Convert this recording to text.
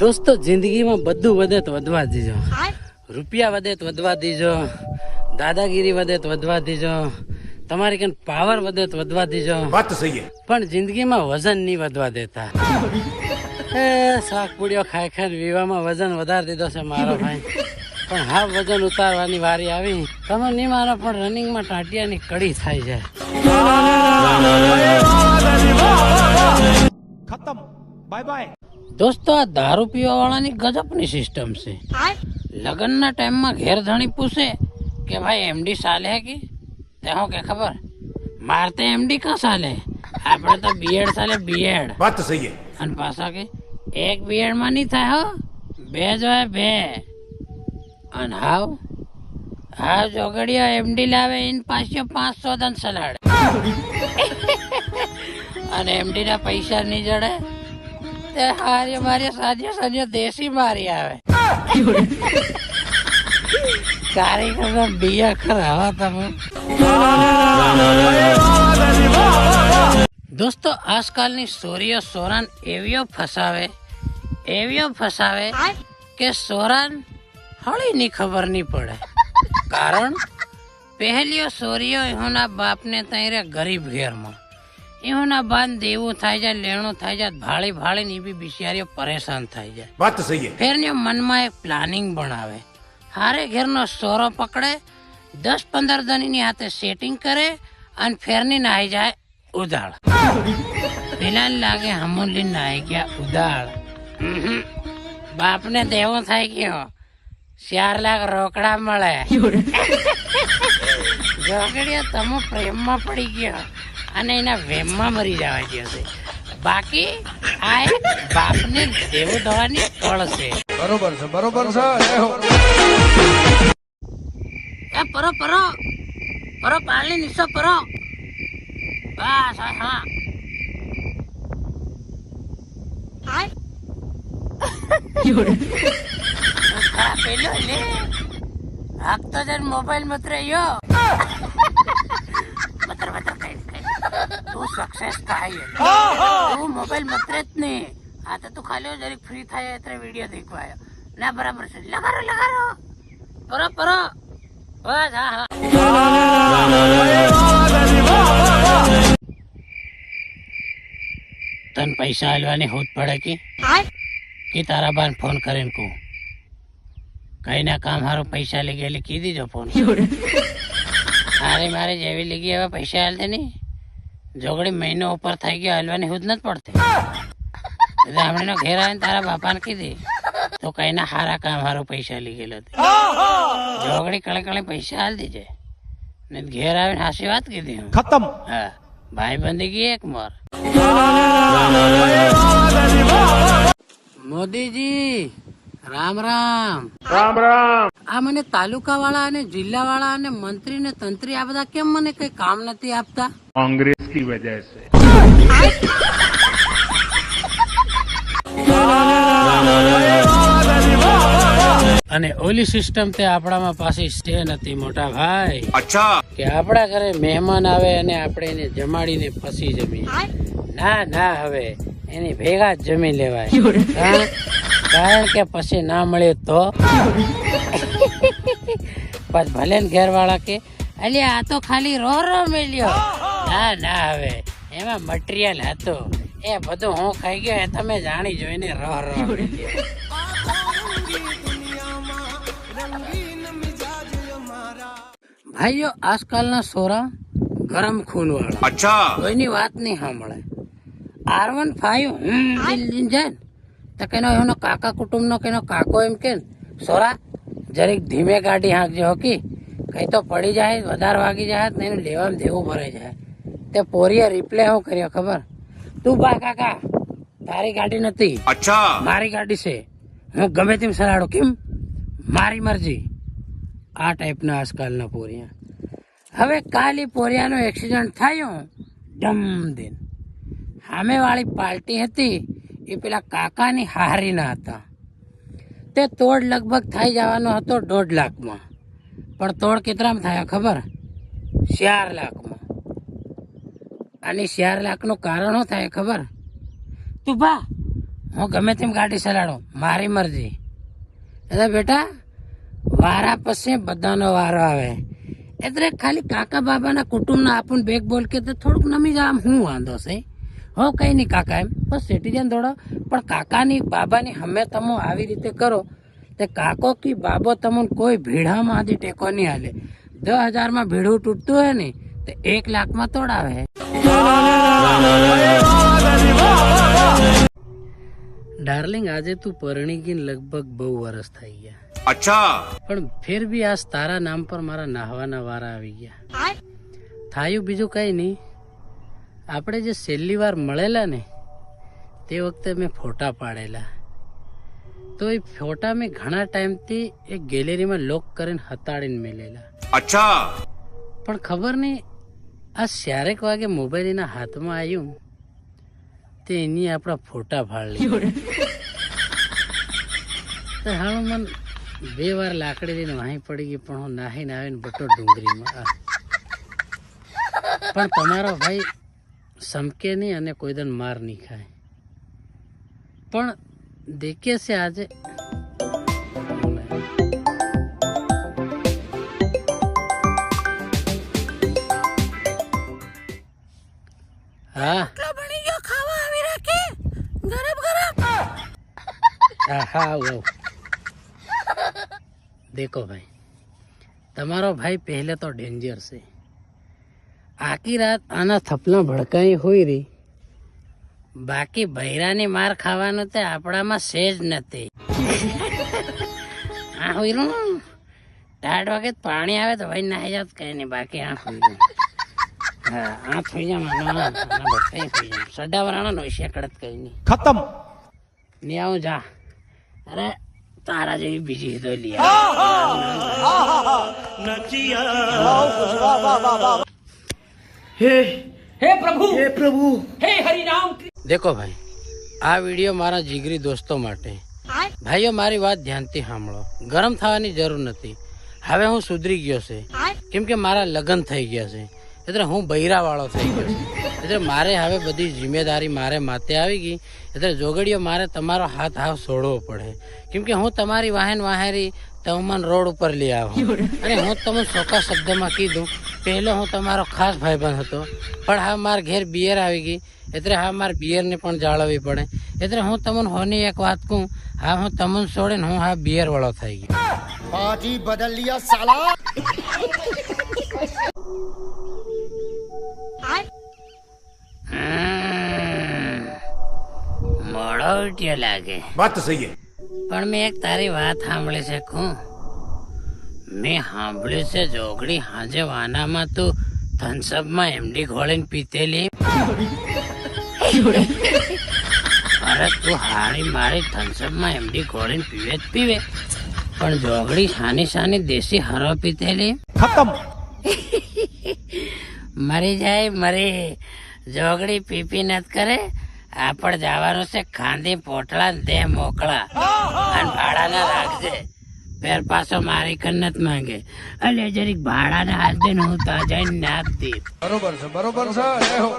દોસ્તો જિંદગીમાં બધું વધે તો વધવા દીજો, રૂપિયા વધે તો વધવા દીજો, દાદાગીરી વધે તો વધવા દીજો, તમારી કન પાવર વધે તો વધવા દીજો, વાત સહી પણ જિંદગીમાં વજન નહીં વધવા દેતા. એ શાક પૂડીઓ ખાઈ ખાઈ વિવામાં વજન વધારી દીધો છે મારો ભાઈ, પણ હા વજન ઉતારવાની વારી આવી. તમે નહીં માનો પણ રનિંગમાં ટાટિયાની કડી થાય છે. ખતમ, બાય બાય. દોસ્તો આ દારૂ પીવા વાળાની ગજબની સિસ્ટમ છે. લગ્નના ટાઈમમાં ઘેર ધણી પૂછે કે ભાઈ એમડી સાલે હે કે હું કે ખબર મારતે એમડી કા સાલે, આપણે તો બીએડ સાલે બીએડ. વાત સહી. અને પાછા કે એક બીએડ માં નહીં થાય હો, બે જોય બે. અને હાવ જોગડિયો એમડી લાવે ઇન પાછો 500 દન સલાડ અને એમડી ના પૈસા નહીં જડે તે હારી મારી સાજો દેશી મારી આવે. કાર્યક્રમ બીયા ખરા હો તમે. દોસ્તો આજકાલની સોરીઓ સોરાન એવીઓ ફસાવે કે સોરાન હળીની ખબર નહીં પડે. કારણ પહેલીઓ સોરીઓ એહોના બાપને તૈરે ગરીબ ઘેરમાં, એહોના બાન દેવું થાય જાય, લેણું થાય જાય, ભાળી ને એ બી બિચારીઓ પરેશાન થાય જાય. વાત સહી. ફેરને મનમાં એક પ્લાનિંગ બનાવે, હારે ઘેરનો સોરો પકડે, 10-15 દનીની હાથે સેટિંગ કરે અને ફેરની નાહી જાય ઉદાળ. પેલા લાગે હમુલી નાહી ગયા ઉદાળ. બાપને દેવો થાય ગયો, 4 લાખ રોકડા મળે. જોગડીઓ તમે પ્રેમમાં પડી ગયો અને એના વેમમાં મરી જવા ગયો છે. બાકી આ એક બાપને દેવું થવાની ફળ છે. બરોબર છે, બરોબર છે. એ પરો પાણી નીચો પરો. બસ હા પેલો લે હાકતો જન મોબાઈલ મત રહ્યો. તું સક્સેસ થાય, તું મોબાઈલ મત જ નહીં. આ તો તું ખાલી જરીક ફ્રી થાય એટલે વિડીયો દેખવાયો ના. બરાબર છે, લગારો પરો. બસ હા તને પૈસા આલવાની હોત પડે કે તારા બાન ફોન કરીને કહું કઈ ના કામ હારું પૈસા લઈ ગયા એટલે કી દીજો ફોન. મારે જેવી લીગી હવે પૈસા હાલતે નહીં. જોગડી મહિનો ઉપર થઈ ગયો, હાલવાની હોત નથી પડતી. હમણાં ઘેર આવીને તારા બાપાને કીધી તો કઈ ના હારા કામ હારું પૈસા લઈ ગયેલો. જોગડી કળે પૈસા હાલ દીજે ને ઘેર આવીને હાસી વાત કીધી. ખતમ. હા ભાઈ બંદગી એક મોર. મોદીજી રામ રામ. આ મને તાલુકા વાળા અને જિલ્લા વાળા અને મંત્રી ને તંત્રી આ બધા કેમ મને કઈ કામ નથી આપતા? કોંગ્રેસ की वजह से. અને ઓલી સિસ્ટમ તે આપણામાં પાછી સ્ટે નથી મોટા ભાઈ. અચ્છા કે આપણા ઘરે મહેમાન આવે અને આપણે એને જમાડીને ફસી જમીએ. ના હવે એની ભેગા જ જમી લેવાય. કારણ કે પછી ના મળે તો પછી ભલે ને ઘેર વાળા કે અલ્યા આ તો ખાલી રો મેલ્યો. ના હવે એમાં મટીરિયલ હતું, એ બધું હું ખાઈ ગયો એ તમે જાણી જોઈને રો મેલ્યો. ભાઈઓ આજકાલના સોરા ગરમ ખૂન વાળા. અચ્છા કોઈની વાત નહીં સાંભળે. R15 જાય તો કેનો એનો કાકા કુટુંબનો કેનો કાકો એમ કે સોરા જરીક ધીમે ગાડી હાંકજો હોકી, કઈ તો પડી જાય વધારે વાગી જાય ને એનું લેવામાં દેવું ભરાઈ જાય. તે પોરીએ રિપ્લે શું કર્યો ખબર? તું બા કાકા તારી ગાડી નથી, અચ્છા મારી ગાડી છે, હું ગમે તેમ સલાડો, કેમ મારી મરજી. આ ટાઈપના આજકાલના પોરિયા. હવે કાલી પોરિયાનો એક્સિડન્ટ થયો ડમ દિન. સામે વાળી પાર્ટી હતી એ પેલા કાકાની હારીના હતા. તે તોડ લગભગ થઈ જવાનો હતો 1.5 લાખમાં, પણ તોડ કેટલામાં થયા ખબર? 4 લાખમાં. અને 4 લાખનું કારણ શું થાય ખબર? તું બા હું ગમે તેમ ગાડી ચલાડું, મારી મરજી. એટલે બેટા વારા પછી બધાનો વારો આવે. એટલે ખાલી કાકા બાબાના કુટુંબના આપણને બેગ બોલ કે તો થોડુંક નમી જાય, આમ શું વાંધો છે? હો કઈ નહીં કાકા, એમ બસ સિટીઝન દોડો. પણ કાકાની બાબાની હમે તમે આવી રીતે કરો તે કાકો કી બાબો તમને કોઈ ભીડામાં આથી ટેકો નહીં હાલે. 10,000 ભીડું તૂટતું હોય ને તો 1 લાખમાં તોડાવે. ડાર્લિંગ આજે તું પરણી ગઈ લગભગ બહુ વર્ષ થઈ ગયા. अच्छा પણ ફેર બી આજ તારા નામ પર મારા નાહવાના વારા આવી ગયા. થાયું બીજું કઈ નહીં, આપણે જે છેલ્લી વાર મળેલા ને તે વખતે મેં ફોટા પાડેલા. તો એ ફોટા મેં ઘણા ટાઈમથી એક ગેલેરીમાં લોક કરીને હતાડીને મેલેલા. अच्छा પણ ખબર નહીં આ ચારેક વાગે મોબાઈલ એના હાથમાં આવ્યું તે એની આપણા ફોટા ફાડી તો હાલ મન 2 વાર લાકડી લઈને વાહી પડી ગઈ, પણ હું નાહીને આવીને બટો ડુંગળીમાં. પણ તમારો ભાઈ સમકે નહીં અને કોઈ દન માર નહીં ખાય. પણ દેખે છે આજે હા હા આવું. દેખો ભાઈ, તમારો ભાઈ પહેલે તો ડેન્જર છે. આખી રાત આના થપલા ભડકાઈ હોય રહી, બાકી બૈરાની માર ખાવાનું તે આપણામાં સેજ નથી. આ હોય રહ્યું ટાઢ વાગે પાણી આવે તો ભાઈ નાહી જાવ કઈ નહીં, બાકી આ હોય રહ્યું. હા આ થઈ જાય માનો ભટકાઈ થઈ જાય. સડાવરાણા નો છે કડત કઈ નહીં. खत्म. નહીં આવું જા. અરે તારા જેવી બીજી તો લી દેખો ભાઈ, આ વિડીયો મારા જીગરી દોસ્તો માટે. ભાઈઓ મારી વાત ધ્યાનથી સાંભળો. ગરમ થવાની જરૂર નથી. હવે હું સુધરી ગયો છે, કેમ કે મારા લગ્ન થઈ ગયા છે. એટલે હું બૈરા વાળો થઈ ગયો છું. એટલે મારે હવે બધી જિમ્મેદારી મારે માથે આવી ગઈ. એટલે જોગડીઓ મારે તમારો હાથ હાવ છોડવો પડે, કેમ કે હું તમારી વાહન વાહેરી તમને રોડ ઉપર લઈ આવું. અને હું તમને ચોખ્ખા શબ્દમાં કીધું, પહેલો હું તમારો ખાસ ભાઈબંધ હતો, પણ હા મારા ઘેર બિયર આવી ગઈ. એટલે હા મારે બિયરને પણ જાળવવી પડે. એટલે હું તમને હોની એક વાત કહું, હા હું તમને છોડીને હું હા બિયર વાળો થઈ ગયો. पार्टी बदल लिया साला। મોડો ઉઠ્યો લાગે. बात तो सही है પણ મેં એક તારી વાત સાંભળી છે. મેં સાંભળ્યું છે જોગડી હાજે વાનામાં તું થમ્સઅપમાં એમડી ઘોળીને પીતેલી. અરે તું હારી મારી થમ્સઅપમાં એમડી ઘોળીને પીવે જ પીવે, પણ જોગડી સાની સાની દેશી હરો પીતેલી. खत्म. મરી જાય મરી. જોગડી પીપી નત કરે. આપણ જવાનું છે ખાંધી પોટલા દે મોકળા અને ભાડાના રાખજે. ફેર પાછો મારી કન્નત માંગે. અલે જરીક ભાડાના હાથ દે, હું તો જઈને નાખતી. बरोबर से जय हो.